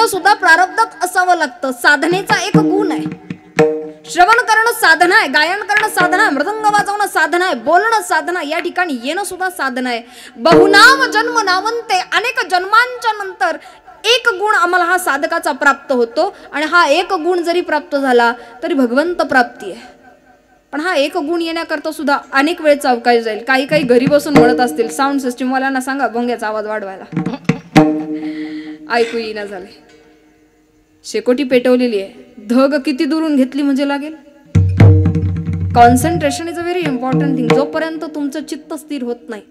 करणं सुद्धा प्रारब्धात असावं लागतं. साधनेचा एक गुण आहे. श्रवण करणं साधना आहे, गायन करणं साधना आहे, मृदंग वाजवणं साधना आहे, बोलणं साधना, या ठिकाणी येणं सुद्धा साधना आहे. बहुनाम जन्म नामंते, अनेक जन्मांच्या नंतर एक गुण आम्हाला हा साधकाचा प्राप्त होतो. आणि हा एक गुण जरी प्राप्त झाला तरी भगवंत प्राप्ती आहे. पण हा एक गुण येण्याकरता सुद्धा अनेक वेळेचा अवकाश जाईल. काही काही घरी बसून म्हणत असतील, साऊंड सिस्टीम वाल्यांना सांगा भोंग्याचा आवाज वाढवायला, ऐकू येईना झाले. शेकोटी पेटवलेली आहे, धग किती दुरून घेतली म्हणजे लागेल. Concentration is a very important thing. जोपर्यंत तुमचं चित्त स्थिर होत नाही.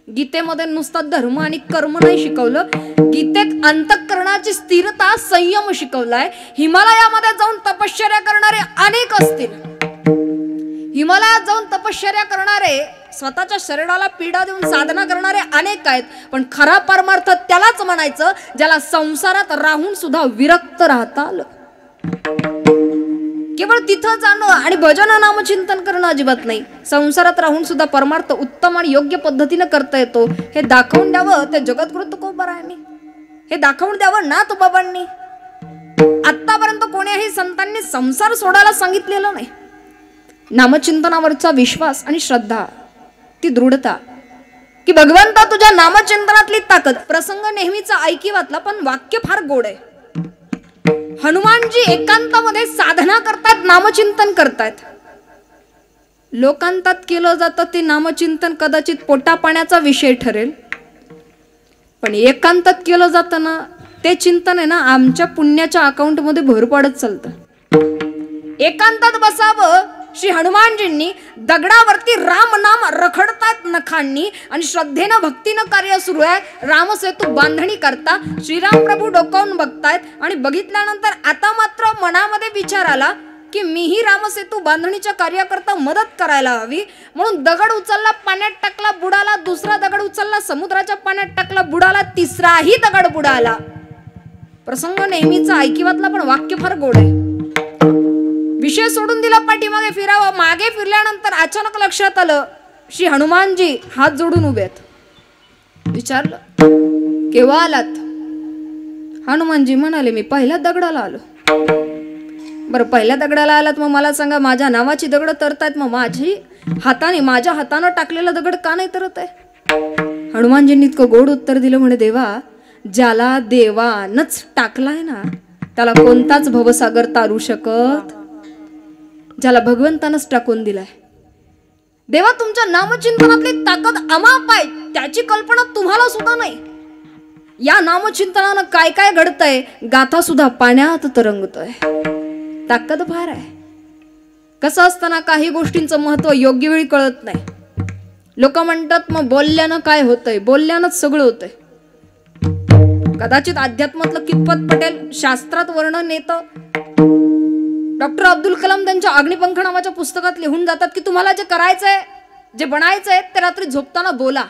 गीतेमध्ये नुसता धर्म आणि कर्म नाही शिकवलं, गीतेत अंतःकरणाची स्थिरता, संयम शिकवलाय. हिमालयामध्ये जाऊन तपश्चर्या करणारे अनेक असतील. हिमालयात जाऊन तपश्चर्या करणारे, स्वतःच्या शरीराला पीडा देऊन साधना करणारे अनेक आहेत. पण खरा परमार्थ त्यालाच म्हणायचं ज्याला संसारात राहून सुद्धा विरक्त राहता आलं. केवळ तिथं जाणं आणि भजन नामचिंतन करणं अजिबात नाही. संसारात राहून सुद्धा परमार्थ उत्तम आणि योग्य पद्धतीने करता येतो हे दाखवून द्यावं त्या जगद्गुरु तुकोबारायांनी. हे दाखवून द्यावं नाथ बाबांनी. आतापर्यंत कोण्याही संतांनी संसार सोडायला सांगितलेलं नाही. नामचिंतनावरचा विश्वास आणि श्रद्धा, ती दृढता की भगवंता तुझ्या नामचिंतनातली ताकद. प्रसंग नेहमीचा ऐकिवातला पण वाक्य फार गोड आहे. हनुमानजी एकांतामध्ये साधना करतात, नामचिंतन करतात. लोकांतात केलं जातं ते नामचिंतन कदाचित पोटा पाण्याचा विषय ठरेल, पण एकांतात केलं जातं ना ते चिंतन आहे ना आमच्या पुण्याच्या अकाउंटमध्ये भर पडत चालतं. एकांतात बसावं. श्री हनुमानजींनी दगडावरती राम नाम रखडतात नखांनी आणि श्रद्धेनं भक्तीनं कार्य सुरू आहे. रामसेतू बांधणी करता श्रीराम प्रभू डोकावून बघतायत आणि बघितल्यानंतर आता मात्र मनामध्ये विचार आला की मीही रामसेतू बांधणीच्या कार्याकरता मदत करायला हवी. म्हणून दगड उचलला, पाण्यात टाकला, बुडाला. दुसरा दगड उचलला, समुद्राच्या पाण्यात टाकला, बुडाला. तिसराही दगड बुडाला. प्रसंग नेहमीचा ऐकिवातला पण वाक्य फार गोड आहे. विषय सोडून दिला, पाठीमागे फिरावं. मागे फिरल्यानंतर अचानक लक्षात आलं श्री हनुमानजी हात जोडून उभे आहेत. विचारलं केव्हा आलात? हनुमानजी म्हणाले मी पहिल्या दगडाला आलो. बरं पहिल्या दगडाला आलात, मग मला सांगा माझ्या नावाची दगड तरतायत, मग माझ्या हातानं टाकलेला दगड का नाही तरत आहे? हनुमानजींनी इतकं गोड उत्तर दिलं, म्हणे देवा ज्याला देवानच टाकलाय ना त्याला कोणताच भवसागर तारू शकत. ज्याला भगवंतानच टाकून दिलाय. देवा तुमच्या नामचिंतनातली ताकद अमाप आहे, त्याची कल्पना तुम्हाला सुद्धा नाही. या नामचिंतनानं काय काय घडतंय, गाथा सुद्धा पाण्यात तरंगतोय. ताकद फार आहे. कसं असताना काही गोष्टींचं महत्व योग्य वेळी कळत नाही. लोक म्हणतात मग बोलल्यानं काय होतंय, बोलल्यानंच सगळं होतंय. कदाचित अध्यात्मातलं कितपत पटेल शास्त्रात वर्णन येतं. डॉक्टर अब्दुल कलाम त्यांच्या अग्निपंख नावाच्या पुस्तकात लिहून जातात की तुम्हाला जे करायचंय, जे बनायचंय ते रात्री झोपताना बोला.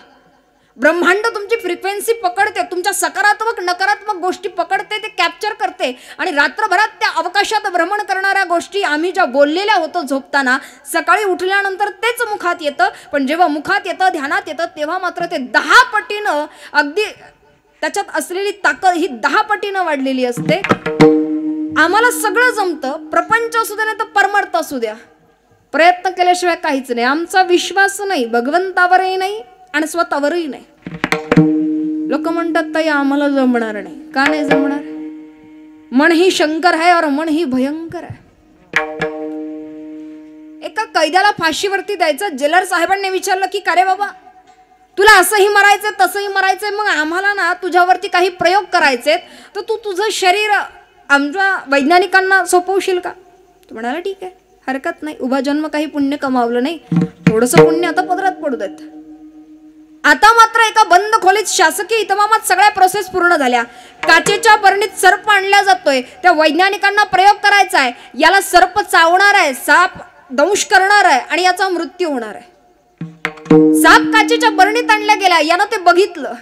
ब्रह्मांड तुमची फ्रिक्वेन्सी पकडते, तुमच्या सकारात्मक नकारात्मक गोष्टी पकडते, ते कॅप्चर करते आणि रात्रभरात त्या अवकाशात भ्रमण करणाऱ्या गोष्टी आम्ही ज्या बोललेल्या होतो झोपताना, सकाळी उठल्यानंतर तेच मुखात येतं. पण जेव्हा मुखात येतं, ध्यानात येतं, तेव्हा मात्र ते 10 पटीनं अगदी त्याच्यात असलेली ताकद ही 10 पटीनं वाढलेली असते. आम्हाला सगळं जमतं, प्रपंच असू द्या नाही तर परमार्थ असू द्या, प्रयत्न केल्याशिवाय काहीच नाही. आमचा विश्वास नाही, भगवंतावरही नाही आणि स्वतःवरही नाही. लोक म्हणतात ताई आम्हाला जमणार नाही. का नाही जमणार? मन ही शंकर है और मन ही भयंकर है. एका कैद्याला फाशीवरती द्यायचं, जेलर साहेबांनी विचारलं की का रे बाबा तुला असंही मरायचंय तसंही मरायचंय, मग आम्हाला ना तुझ्यावरती काही प्रयोग करायचे तर तू तुझं शरीर आमच्या वैज्ञानिकांना सोपवशील का? तू म्हणाला ठीक आहे, हरकत नाही. उभा जन्म काही पुण्य कमावलं नाही, थोडंसं पुण्य आता पदरात पडू देत. आता मात्र एका बंद खोलीत शासकीय इतमामात सगळ्या प्रोसेस पूर्ण झाल्या. काचेच्या बरणीत सर्प आणला जातोय. त्या वैज्ञानिकांना प्रयोग करायचा आहे. याला सर्प चावणार आहे, साप दंश करणार आहे आणि याचा मृत्यू होणार आहे. साप काचेच्या बरणीत आणला गेला, यानं ते बघितलं.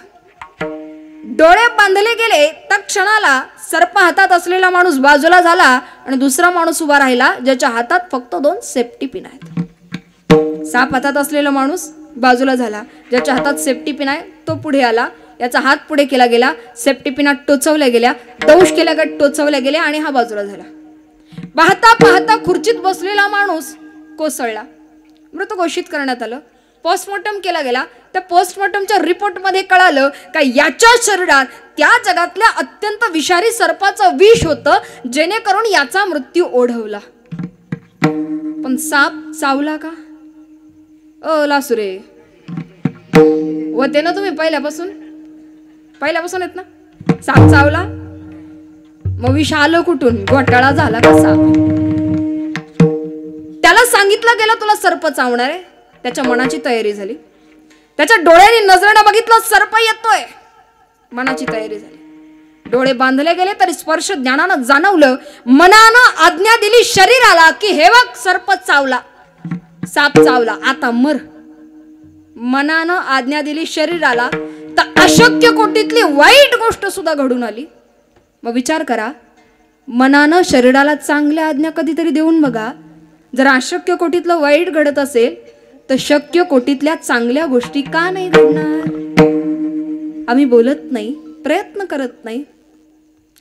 डोळे बांधले गेले. त्या क्षणाला सर्प हातात असलेला माणूस बाजूला झाला आणि दुसरा माणूस उभा राहिला ज्याच्या हातात फक्त 2 सेफ्टी पिन आहेत. साप हातात असलेला माणूस बाजूला झाला, ज्याच्या हातात सेफ्टी पिन आहे तो पुढे आला. याचा हात पुढे केला गेला, सेफ्टी पिना टोचवल्या गेल्या, दौश केल्या टोचवल्या गेल्या आणि हा बाजूला झाला. पाहता पाहता खुर्चीत बसलेला माणूस कोसळला. मृत घोषित करण्यात आलं. पोस्टमॉर्टम केला गेला. त्या पोस्टमॉर्टमच्या रिपोर्टमध्ये कळालं का याच्या शरीरात त्या जगातल्या अत्यंत विषारी सर्पाचं विष होतं, जेणेकरून याचा मृत्यू ओढवला. पण साप चावला का? लासुरे होते ना तुम्ही पहिल्यापासून येत ना. साप चावला मग विष आलं कुठून? घोटाळा झाला का साप? त्याला सांगितलं गेलं तुला सर्प चावणार आहे. त्याच्या मनाची तयारी झाली. त्याच्या डोळ्यांनी नजरेनं बघितलं सर्प येतोय. मनाची तयारी झाली. डोळे बांधले गेले तरी स्पर्श ज्ञानानं जाणवलं. मनानं आज्ञा दिली शरीराला की हे बघ सर्प चावला, साप चावला, आता मर. मनानं आज्ञा दिली शरीराला तर अशक्य कोटीतली वाईट गोष्ट सुद्धा घडून आली. मग विचार करा, मनानं शरीराला चांगल्या आज्ञा कधीतरी देऊन बघा. जर अशक्य कोटीतलं वाईट घडत असेल तर शक्य कोटीतल्या चांगल्या गोष्टी का नाही घडणार? आम्ही बोलत नाही, प्रयत्न करत नाही.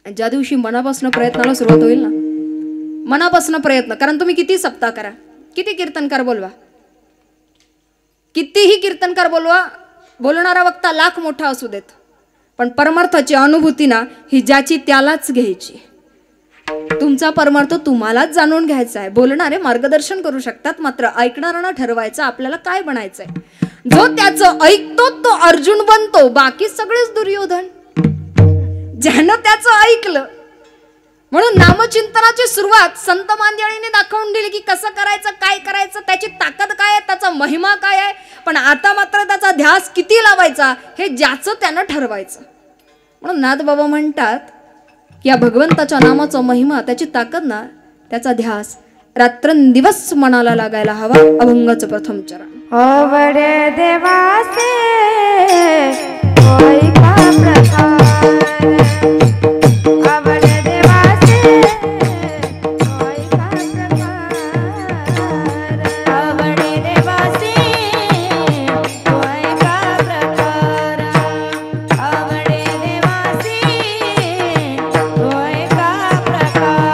ज्या दिवशी मनापासून प्रयत्नाला सुरुवात होईल ना, मनापासून प्रयत्न, कारण तुम्ही किती सप्ताह करा, किती कीर्तनकार बोलवा, कितीही कीर्तनकार बोलवा, बोलणारा वक्ता लाख मोठा असू देत, पण परमार्थाची अनुभूती ना ही ज्याची त्यालाच घ्यायची. तुमचा परमार्थ तुम्हालाच जाणून घ्यायचा आहे. बोलणारे मार्गदर्शन करू शकतात, मात्र ऐकणाऱ्यांना ठरवायचं आपल्याला काय बनायचंय. जो त्याचं ऐकतो तो अर्जुन बनतो, बाकी सगळेच दुर्योधन. ज्यानं त्याचं ऐकलं. म्हणून नामचिंतनाची सुरुवात संत मांदियाळीने दाखवून दिली की कसं करायचं, काय करायचं, त्याची ताकद काय आहे, त्याचा महिमा काय आहे. पण आता मात्र त्याचा ध्यास किती लावायचा हे ज्याचं त्यानं ठरवायचं. म्हणून नाथबाबा म्हणतात या भगवंताच्या नामाचा महिमा, त्याची ताकद ना, त्याचा ध्यास रात्रंदिवस मनाला लागायला हवा. अभंगाचं प्रथम चरण. आवडे देवासे होय का प्रकार, आवडे देवासे होय का प्रकार, आवडे देवासे होय का प्रकार, आवडे देवासे होय का प्रकार.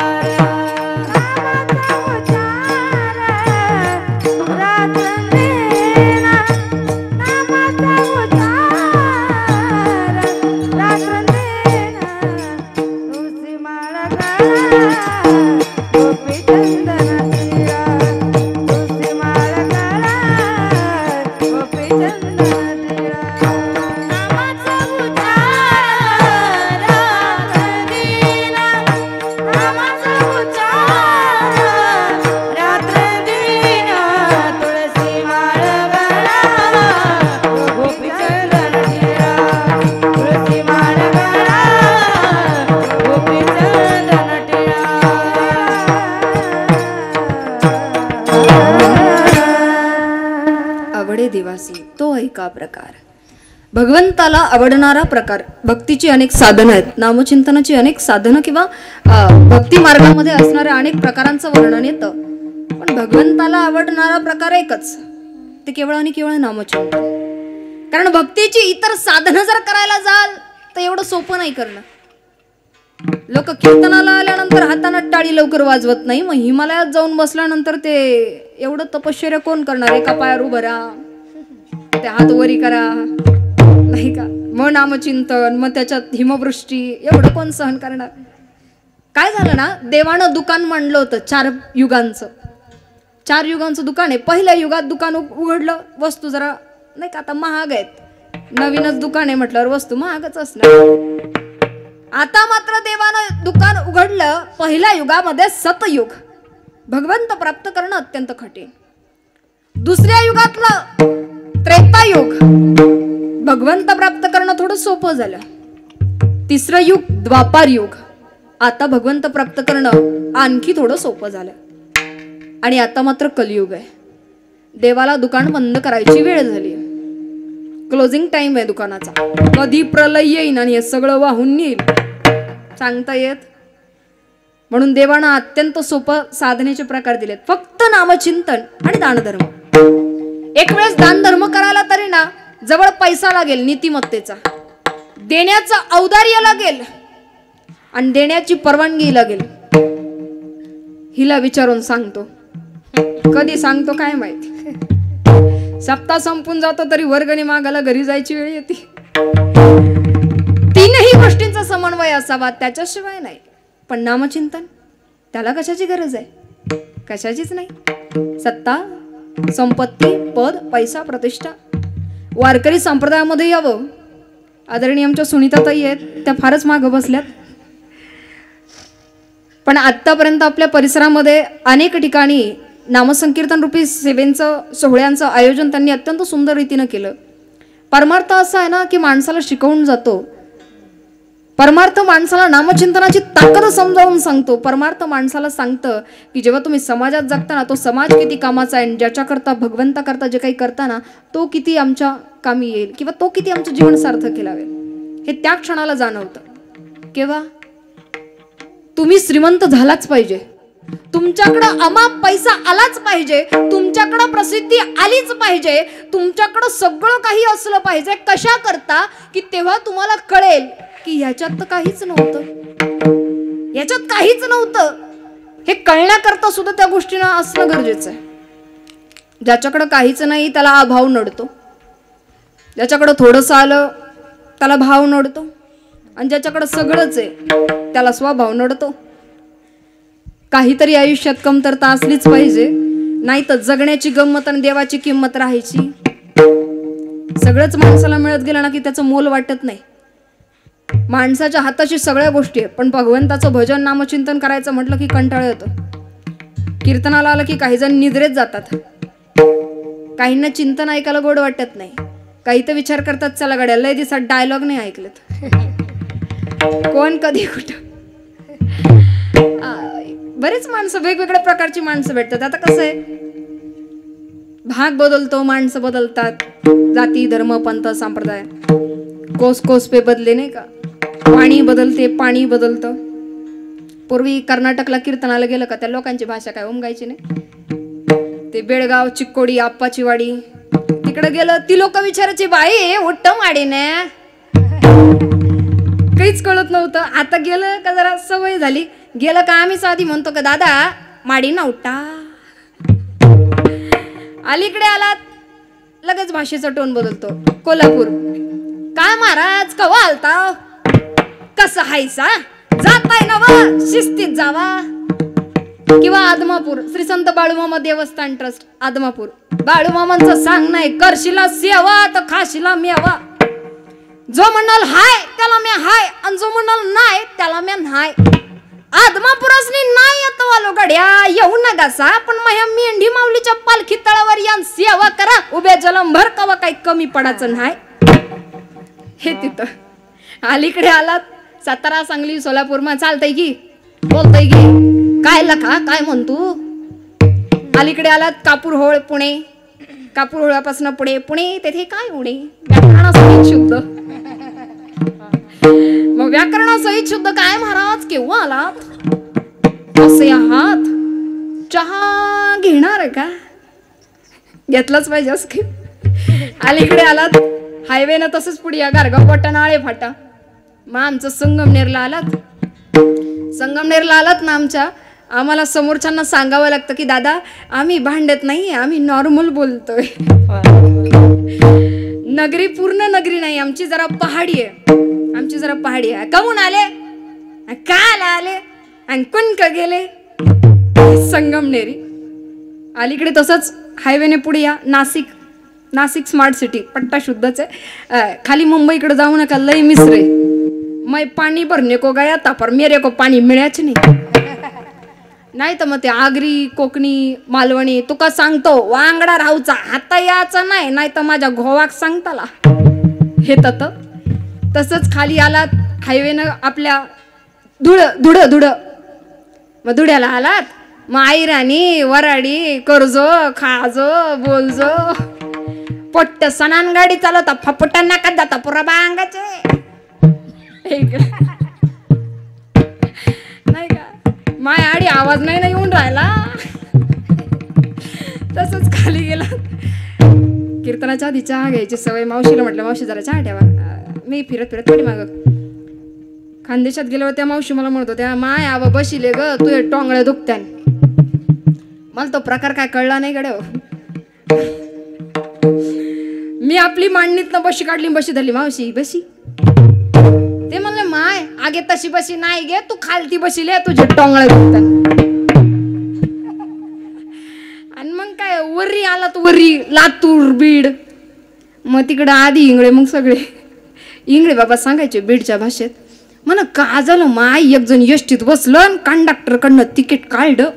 तो ऐका प्रकार. भगवंताला आवडणारा प्रकार. भक्तीची अनेक साधनं आहेत, नामचिंतनाची अनेक साधनं किंवा भक्ती मार्गामध्ये असणाऱ्या अनेक प्रकारांचं वर्णन येतं. पण भगवंताला आवडणारा प्रकार एकच, ते केवळ आणि केवळ नामचिंतन. कारण भक्तीची इतर साधनं जर करायला जाल तर एवढं सोपं नाही करणं. लोक कीर्तनाला आल्यानंतर हातानं टाळी लवकर वाजवत नाही. मग हिमालयात जाऊन बसल्यानंतर ते एवढं तपश्चर्या कोण करणार? एका पायावर उभं राहा, ते हात वरी करा, नाही का? मग नामचिंतन, मग त्याच्यात हिमवृष्टी, एवढं कोण सहन करणार? काय झालं ना, देवानं दुकान मांडलं होतं 4 युगांचं. 4 युगांचं दुकान आहे. पहिल्या युगात दुकान उघडलं, वस्तू जरा नाही का आता महाग आहेत. नवीनच दुकान आहे म्हटल्यावर वस्तू महागच असणार. आता मात्र देवानं दुकान उघडलं पहिल्या युगामध्ये सतयुग. भगवंत प्राप्त करणं अत्यंत कठीण. दुसऱ्या युगातलं त्रेतायुग, भगवंत प्राप्त करणं थोडं सोपं झालं. तिसरं युग द्वापार युग, आता भगवंत प्राप्त करणं आणखी थोडं सोपं झालं. आणि आता मात्र कलियुग आहे. देवाला दुकान बंद करायची वेळ झाली. क्लोजिंग टाइम आहे दुकानाचा. कधी प्रलय येईन आणि हे सगळं वाहून येईल सांगता येत. म्हणून देवानं अत्यंत सोपं साधनेचे प्रकार दिलेत. फक्त नामचिंतन आणि दानधर्म. एक वेळेस दान धर्म करायला तरी ना जवळ पैसा लागेल नीतिमत्तेचा. देण्याचं औदार्य लागेल आणि देण्याची परवानगी लागेल. हिला विचारून सांगतो. कधी सांगतो काय माहिती. सप्ताह संपून जातो तरी वर्गणी मागायला घरी जायची वेळ येते. तीनही गोष्टींचा समन्वय असावा, त्याच्याशिवाय नाही. पण नामचिंतन त्याला कशाची गरज आहे? कशाचीच नाही. सत्ता, संपत्ती, पद, पैसा, प्रतिष्ठा. वारकरी संप्रदायामध्ये यावं. आदरणीय आमच्या सुनीताताई आहेत, त्या फारच मागं बसल्यात. पण आत्तापर्यंत आपल्या परिसरामध्ये अनेक ठिकाणी नामसंकीर्तन रूपी सेवेंचं सोहळ्यांचं आयोजन त्यांनी अत्यंत सुंदर रीतीनं केलं. परमार्थ असा आहे ना की माणसाला शिकवून जातो. परमार्थ माणसाला नामचिंतनाची ताकद समजावून सांगतो. परमार्थ माणसाला सांगतं की जेव्हा तुम्ही समाजात जगता तो समाज किती कामाचा आहे, ज्याच्याकरता भगवंताकरता जे काही करताना तो किती आमच्या कामी येईल किंवा तो किती आमचं जीवन सार्थक लावेल, हे त्या क्षणाला जाणवतं. केव्हा? तुम्ही श्रीमंत झालाच पाहिजे, तुमच्याकडं अमाप पैसा आलाच पाहिजे, तुमच्याकडं प्रसिद्धी आलीच पाहिजे, तुमच्याकडं सगळं काही असलं पाहिजे. कशा करता? की तेव्हा तुम्हाला कळेल की ह्याच्यात तर काहीच नव्हतं, ह्याच्यात काहीच नव्हतं. हे कळण्याकरता सुद्धा त्या गोष्टीनं असणं गरजेचं आहे. ज्याच्याकडं काहीच नाही त्याला अभाव नडतो, ज्याच्याकडं थोडंसं आलं त्याला भाव नडतो, आणि ज्याच्याकडं सगळंच आहे त्याला स्वभाव नडतो. काहीतरी आयुष्यात कमतरता असलीच पाहिजे, नाही तर जगण्याची गंमत आणि देवाची किंमत राहायची. सगळंच माणसाला मिळत गेलं ना की त्याचं मोल वाटत नाही. माणसाच्या हाताशी सगळ्या गोष्टी आहे, पण भगवंताचं भजन नामचिंतन करायचं म्हटलं की कंटाळा येतो. कीर्तनाला आलं की काही जण निद्रेत जातात, काहींना चिंतन ऐकायला गोड वाटत नाही, काही तर विचार करतात चला गाड्या लय दिवसात डायलॉग नाही ऐकलेत. कोण कधी कुठं. बरेच माणसं, वेगवेगळ्या प्रकारची माणसं भेटतात. आता कसं आहे, भाग बदलतो, माणसं बदलतात, जाती धर्म पंथ संप्रदाय कोस कोस पे बदले नाही का. पाणी बदलते, पाणी बदलतं. पूर्वी कर्नाटकला कीर्तनाला गेलं का त्या लोकांची भाषा काय उमगायची नाही. ते बेळगाव, चिक्कोडी, आप्पाची वाडी तिकडे गेलं ती लोक विचारायची बाई उठ्ठ माडीने, काहीच कळत नव्हतं. आता गेलं का जरा सवय झाली. गेलं का आम्ही साधी म्हणतो का दादा माडी ना उठा. अलीकडे आलात लगेच भाषेचा टोन बदलतो. कोल्हापूर, काय महाराज कवा आलता, कसं हायसा, जाताय ना वा शिस्तीत जावा. किंवा आदमापूर, श्री संत बाळूमामा देवस्थान ट्रस्ट आदमापूर. बाळूमामांचं सांग नाही, करशिला सेवा तर खाशीला मेवा. जो म्हणाल हाय त्याला मी हाय, आणि जो म्हणाल नाही त्याला मी नाही. आदमापुरासनी नाही येतो आलो गड्या येऊ नगासा, पण माझ्या मेंढी माऊलीच्या पालखी तळावर या सेवा करा, उभ्या जलंभर कवा काही कमी पडायचं नाही. हे तिथं. अलीकडे आलात सातारा, सांगली, सोलापूर मा चालतंय की, बोलतय की, काय लखा काय म्हणतो. अलीकडे आलात कापूर होळ पुणे, कापूर होळापासून पुढे पुणे, तेथे काय उणे. व्याकरणासहित शुद्ध. मग व्याकरणासहित शुद्ध काय महाराज केव्हा आलात, असे आहात, चहा घेणार आहे का, घेतलाच पाहिजे असं की. अलीकडे आलात हायवेनं तसंच पुढे या गारगाव पट्टा आळे फाटा. मग आमचं संगमनेरला आलात, संगमनेरला आलात ना आमच्या, आम्हाला समोरच्यांना सांगावं लागतं की दादा आम्ही भांडत नाही, आम्ही नॉर्मल बोलतोय. नगरी पूर्ण नगरी नाही आमची, जरा पहाडी आहे, आमची जरा पहाडी आहे. कमून आले, काल आले, आणि कुणक गेले, संगमनेरी. अलीकडे तसंच हायवेने पुढे या नाशिक, नाशिक स्मार्ट सिटी, पट्टा शुद्धच आहे. खाली मुंबईकडे जाऊ नका, लय मिसरे. मैं पाणी भरने को गया था पर मेरे को पाणी मिळायच नाही. नाही तर मग ते आगरी, कोकणी, मालवणी तुका सांगतो वांगडा राहूचा हाता याचा नाही, नाही तर माझ्या घोवाक सांगताला. हे तत तसंच खाली आलात हायवेनं आपल्या धुळ धुळ धुळ. मग धुळ्याला आलात, मग आईराणी वराडी करजो खाजो बोलजो. पोट्ट सणान गाडी चालवता फपटा नाकात जाता पुरा बांगाचे. नाही का माय आडी आवाज नाही ना येऊन राहिला. तसंच खाली गेला. कीर्तनाच्या आधी चहा घ्यायची सवय. मावशीला म्हटलं मावशी जरा चहा ठेवा. मी फिरत फिरत थोडी माग खानदेशात गेल्यावर त्या मावशी मला म्हणत होत्या माय आवा बशिले ग तू टोंगळ्या दुखत्यान. मला तो प्रकार काय कळला नाही गड्या. मी आपली मांडणीतनं बशी काढली बशी धरली मावशी बशी. ते म्हणले माय आगे तशी बशी नाही गे तू खालती बशीले तुझे टोंगळ्या दुखत्यान. आणि मग काय वरी आला तू वरी लातूर बीड मग तिकडं आधी इंगळे मग सगळे इंगळे बाबा सांगायचे बीडच्या भाषेत. म्हण का झालं माय एक जण एसटीत बसलं कंडक्टर कडनं तिकीट काढलं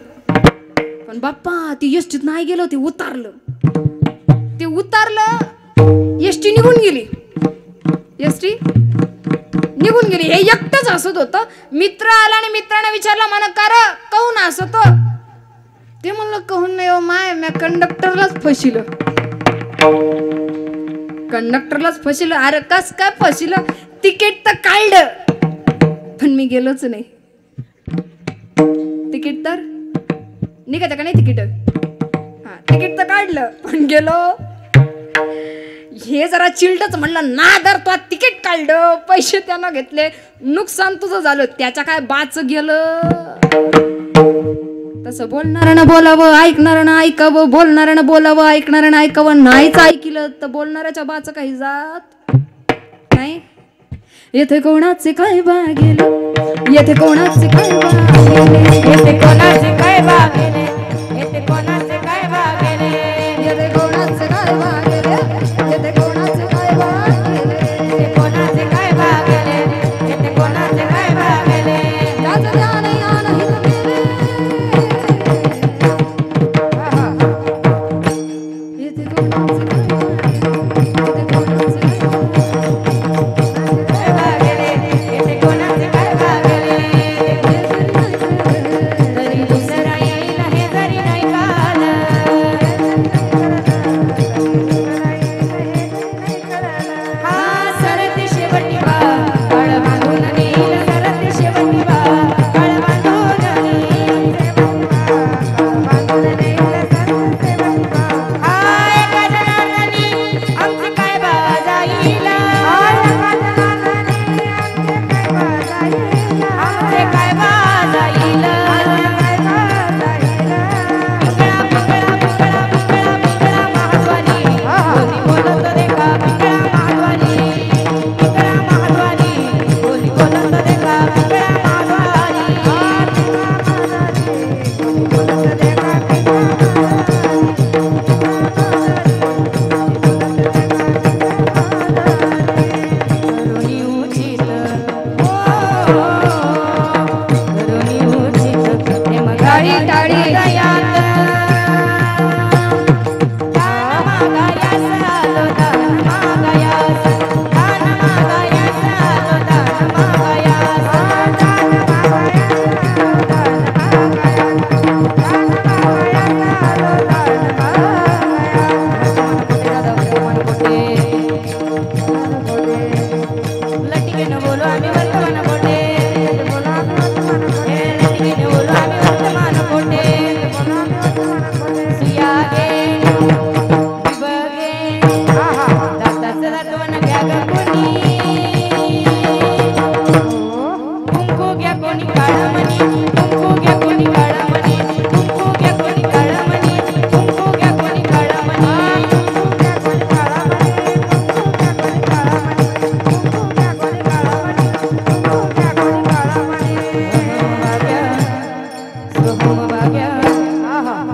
पण बाप्पा ती एसटीत नाही गेलं ते उतारलं एसटी निघून गेली. एसटी निघून गेली. हे एकटंच हसत होतं. मित्र आला आणि मित्राने विचारलं म्हणा का रे कहून हसत. ते म्हणलं कहून नाही हो माय मी कंडक्टरलाच फसिलं. कंडक्टरलाच फसिलं. अरे कस काय फसिलं तिकीट तर काढलं पण मी गेलोच नाही. तिकीट तर निघायचं का नाही तिकीट. हा तिकीट तर काढलं पण गेलो. हे जरा चिलटच म्हणलं ना दर तो तिकीट काढलं पैसे त्यानं घेतले नुकसान तुझं झालं त्याच्या काय बाच गेलं. तसं बोलणाऱ्यानं बोलावं ऐकणाऱ्यानं ऐकावं बोलणाऱ्यानं बोलावं ऐकणाऱ्यानं ऐकावं. नाहीच ऐकलं तर बोलणाऱ्याच्या बाच काही जात नाही. येथे कोणाचे काय बागेले येथे कोणाचे काय बागेले येथे कोणाचे काय बागेले येथे कोणाचे काय बागेले येथे कोणाचे काय बागेले येथे कोणाचे काय बागेले येथे कोणाचे काय बागेले येथे कोणाचे काय बागेले त्याचं ध्यान या नाही केले. येथे कोणाचे काय बागेले येथे कोणाचे काय बागेले येथे कोणाचे काय बागेले तरी दुसरा येईल हे जरी नाही कळलं. हा सरते शेवटी बा काळ बांधून नेईल सरते शेवटी बा काळ बांधून नेईल हा एका जनार्दनी आमची काय बाजा येईल आमचे काय बाजा येईल. पिंगळा पिंगळा पिंगळा पिंगळा पिंगळा महाद्वारी बोली बोलत देखा पिंगळा महाद्वारी पिंगळा महाद्वारी बोली बोलत देखा पिंगळा महाद्वारी बोलत देखा करुणी उचित करुणी उचित प्रेम गाडी टाळी दयात दान मागायास आलो दान मागायास दान मागायास आलो दान मागायास लटिकेनं बोलो आम्ही वर्तमान कोटे लटिकेनं बोलो आम्ही वर्तमान कोटे सुयागे विबगे दाताचं दातवण घ्या ग कोणी कुंकू घ्या कोणी काळमणी कुंकू घ्या कोणी काळमणी कुंकू घ्या कोणी काळमणी कुंकू घ्या कोणी काळमणी शुभम भाग्य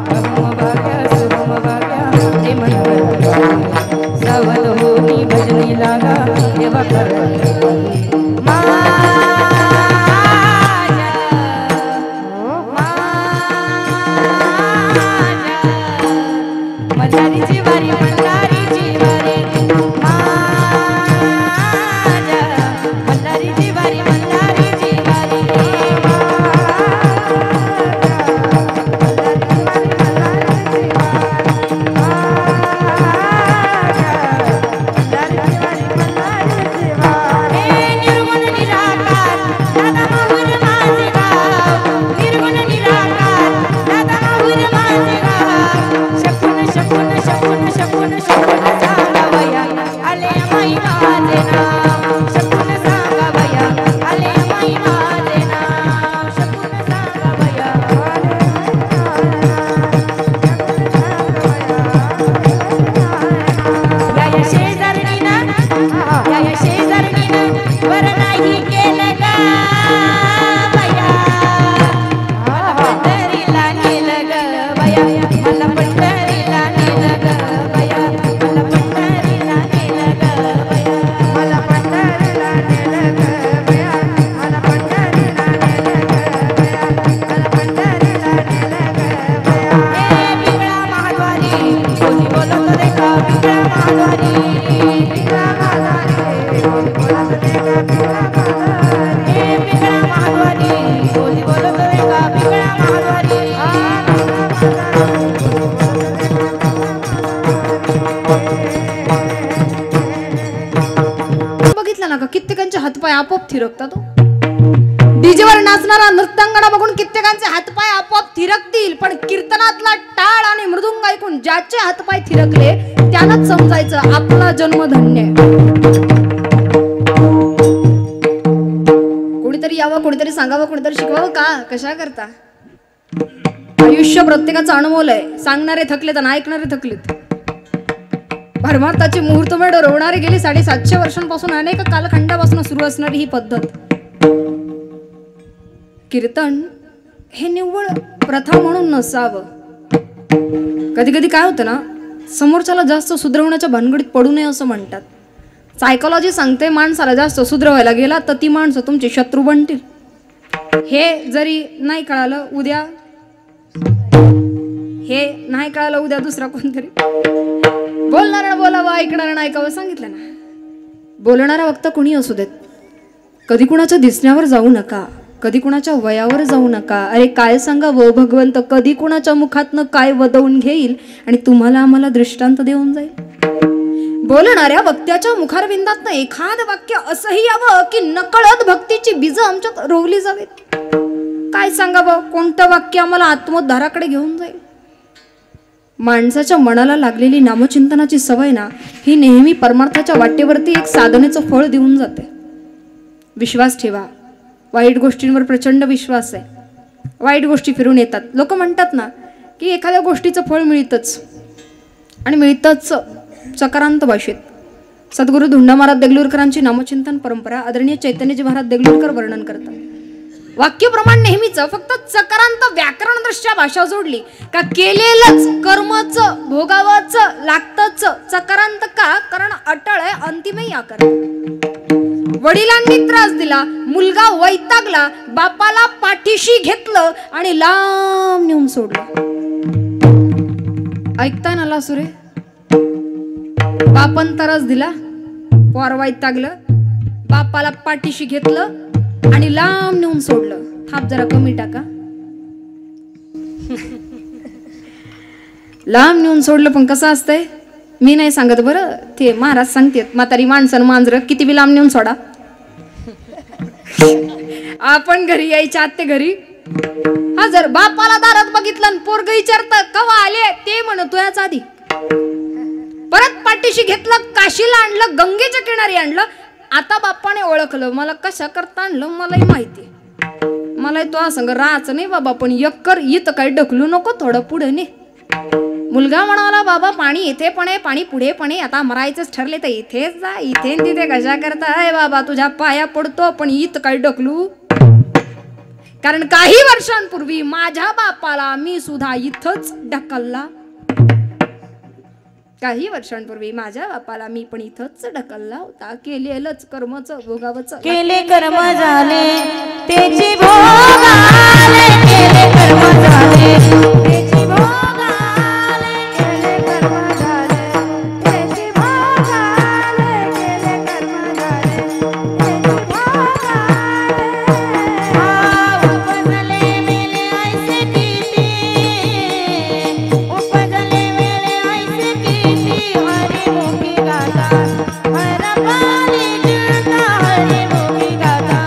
शुभम भाग्य शुभम भाग्य हे मन सावध होनी भजनी लागा देवा कर मल्हारीची वारी मल्हारीची वारी मल्हारीची वारी मल्हारीची वारी निर्गुण निराकार दादा माहूर माझे गाव निर्गुण निराकार दादा माहूर माझे गाव शकून शकून शकून शकून थिरकतात. डीजेवर नाचणारा नृत्यांगना बघून कित्येकांचे हातपाय आपोआप थिरकतील, पण कीर्तनातला टाळ आणि मृदुंग ऐकून ज्याचे हातपाय थिरकले त्यानंच समजायचं आपला जन्म धन्य. कोणीतरी यावं, कोणीतरी सांगावं, कोणीतरी शिकवावं. का कशा करता? आयुष्य प्रत्येकाचा अनमोल आहे. सांगणारे थकलेत आणि ऐकणारे थकलेत. भरमार्थाची मुहूर्तमेढ रोवणारे गेली 750 वर्षांपासून अनेक कालखंडापासून सुरू असणारी ही पद्धत. कीर्तन हे निव्वळ प्रथा म्हणून नसावं. कधी कधी काय होतं ना, समोरच्याला जास्त सुधरवण्याच्या भानगडीत पडू नये असं म्हणतात. सायकोलॉजी सांगते माणसाला जास्त सुधरवायला गेला तर ती माणसं तुमचे शत्रू बनतील. हे जरी नाही कळालं उद्या, हे नाही कळालं उद्या दुसरा कोणतरी बोलणारा बोलावं, ऐकणारा ऐकावं सांगितलं ना. बोलणारा वक्ता कोणी असू देत, कधी कुणाच्या दिसण्यावर जाऊ नका, कधी कुणाच्या वयावर जाऊ नका. अरे काय सांगावं भगवंत, कधी कुणाच्या मुखातनं काय वदवून घेईल आणि तुम्हाला आम्हाला दृष्टांत देऊन जाईल. बोलणाऱ्या वक्त्याच्या मुखारविंदातनं एखाद वाक्य असंही यावं की नकळत भक्तीची बीज आमच्यात रोवली जावेत. काय सांगावं, कोणतं वाक्य आम्हाला आत्मोद्धाराकडे घेऊन जाईल. माणसाच्या मनाला लागलेली नामचिंतनाची सवय ना, ही नेहमी परमार्थाच्या वाटेवरती एक साधनेचं फळ देऊन जाते. विश्वास ठेवा. वाईट गोष्टींवर प्रचंड विश्वास आहे. वाईट गोष्टी फिरून येतात. लोक म्हणतात ना की एखाद्या गोष्टीचं फळ मिळतंच आणि मिळतंच सकारांत भाषेत. सद्गुरू धुंडा महाराज देगलूरकरांची नामचिंतन परंपरा आदरणीय चैतन्यजी महाराज देगलूरकर वर्णन करतात. वाक्यप्रमाण नेहमीच फक्त चकारांत व्याकरण दृष्ट्या भाषा जोडली का केलेलंच कर्मच भोगावच लागतच. चकारांत का? कारण अटळ आहे, अंतिमही आकार. वडिलांनी त्रास दिला, मुलगा वैतागला, बापाला पाठीशी घेतलं आणि लांब नेऊन सोडलं. ऐकताय ना लासुरे? बापान त्रास दिला, पोर वैतागलं, बापाला पाठीशी घेतलं आणि लांब नेऊन सोडलं. थाप जरा कमी टाका. लांब नेऊन सोडलं पण कसं असतंय मी नाही सांगत बरं, ते महाराज सांगतेत. म्हातारी माणसं मांजर किती बी लांब नेऊन सोडा. आपण घरी यायच्या आत ते घरी. हा जर बापाला दारात बघितलं पोरग विचारत कवा आले ते म्हणतो याच आधी. परत पाठीशी घेतलं, काशीला आणलं, गंगेच्या किनारी आणलं. आता बाप्पाने ओळखलं मला कशा करता आणलं मलाही माहिती. मला तो असंग राहायचं नाही बाबा, पण यक्कर इथं काही ढकलू नको, थोडं पुढे ने. मुलगा म्हणाला बाबा पाणी इथे पण आहे, पाणी पुढे पण आहे, आता मरायचंच ठरले तर इथेच जा. इथे तिथे कशा करता आहे बाबा, तुझ्या पाया पडतो, पण इथं काही ढकलू. कारण काही वर्षांपूर्वी माझ्या बापाला मी सुद्धा इथंच ढकलला. काही वर्षांपूर्वी माझ्या बापाला मी पण इथंच ढकलला होता. केलेलंच कर्मच भोगावच. केले कर्म झाले त्याची भोग आले, केले कर्म झाले त्याची भोग आले, केले कर्म झाले त्याची भोग आले, केले कर्म झाले त्याची भोग आले. उपजले मेले ऐसे किती, उपजले मेले ऐसे किती. हरी मुखी गाता हरपाली जिरता, हरी मुखी गाता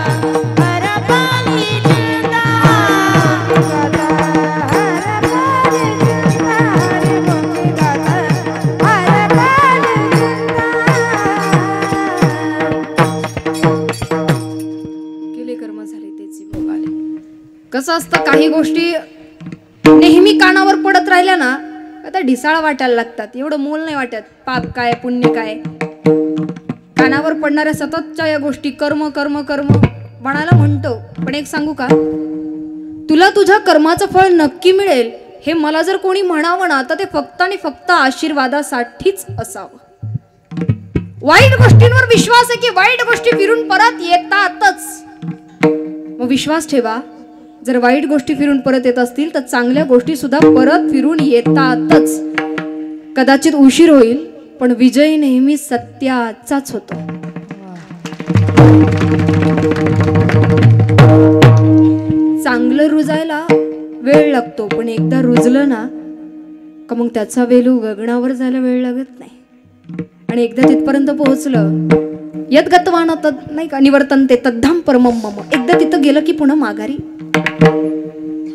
हरपाली जिरता, गाता हरपाली जिरता, हरी मुखी गाता हरपाली जिरता. केले कर्म झाले त्याची भोग आले. कसं असतं, काही गोष्टी नेहमी कानावर पडत राहिल्या ना आता ढिसाळ वाटायला लागतात. एवढं मोल नाही वाटत. पाप काय पुण्य काय, कानावर पडणाऱ्या सततच्या या गोष्टी कर्म कर्म कर्म म्हणायला म्हणतो. पण एक सांगू का, तुला तुझ्या कर्माचं फळ नक्की मिळेल हे मला जर कोणी म्हणावं ना तर ते फक्त आणि फक्त आशीर्वादासाठीच असावं. वाईट गोष्टींवर विश्वास आहे की वाईट गोष्टी फिरून परत येतातच. मग विश्वास ठेवा, जर वाईट गोष्टी फिरून परत येत असतील तर चांगल्या गोष्टी सुद्धा परत फिरून येतातच. कदाचित उशीर होईल पण विजय नेहमी सत्याचाच होतो. चांगलं रुजायला वेळ लागतो, पण एकदा रुजलं ना का मग त्याचा वेलू गगनावर जायला वेळ लागत नाही. आणि एकदा तिथपर्यंत पोहोचलं यद्गतवान तद नाही का निवर्तनते तद्धाम परमम मम. एकदा तिथं गेलं की पुन्हा माघारी.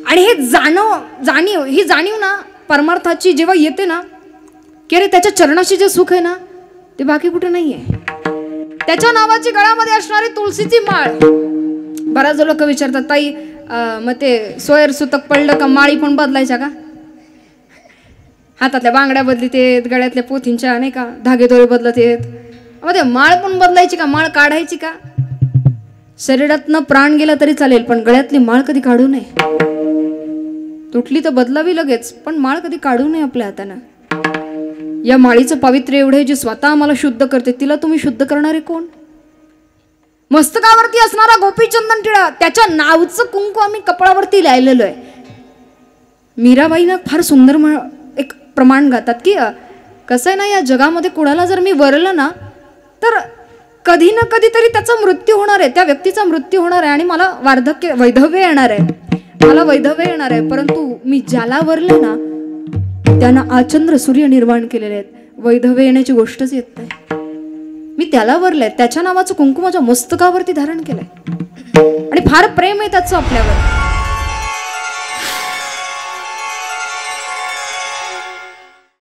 आणि हे जाणीव ही जाणीव ना परमार्थाची जेव्हा येते ना की अरे त्याच्या चरणाशी जे सुख आहे ना ते बाकी कुठे नाहीये. त्याच्या नावाची गळ्यामध्ये असणारी तुळशीची माळ. बराच लोक विचारतात ताई मग ते सोयर सुतक पडलं का माळी पण बदलायच्या का. हातातल्या बांगड्या बदलीत येत, गळ्यातल्या पोथींच्या नाही का धागेदोरे बदलत येत, मग ते माळ पण बदलायची का, माळ काढायची का. शरीरातनं प्राण गेला तरी चालेल पण गळ्यातली माळ कधी काढू नये. तुटली तर बदलावी लगेच पण माळ कधी काढू नये आपल्या हातानं. या माळीचं पावित्र्य एवढे जे स्वतः मला शुद्ध करते तिला तुम्ही शुद्ध करणारे कोण. मस्तकावरती असणारा गोपीचंदन टिळा त्याच्या नावचं कुंकू आम्ही कपाळावरती लिहिलेलं आहे. मीराबाईनं फार सुंदर एक प्रमाण गातात की कसं आहे ना या जगामध्ये कुणाला जर मी वरलं ना तर कधी ना कधीतरी त्याचा मृत्यू होणार आहे, त्या व्यक्तीचा मृत्यू होणार आहे आणि मला वैधव्य येणार आहे, मला वैधव्य येणार आहे. परंतु मी ज्याला वरले ना त्यानं आचंद्र सूर्य निर्माण केलेले आहेत, वैधव्य येण्याची गोष्टच येत नाही. मी त्याला वरलंय, त्याच्या नावाचं कुंकू माझ्या मस्तकावरती धारण केलंय आणि फार प्रेम आहे त्याचं आपल्यावर.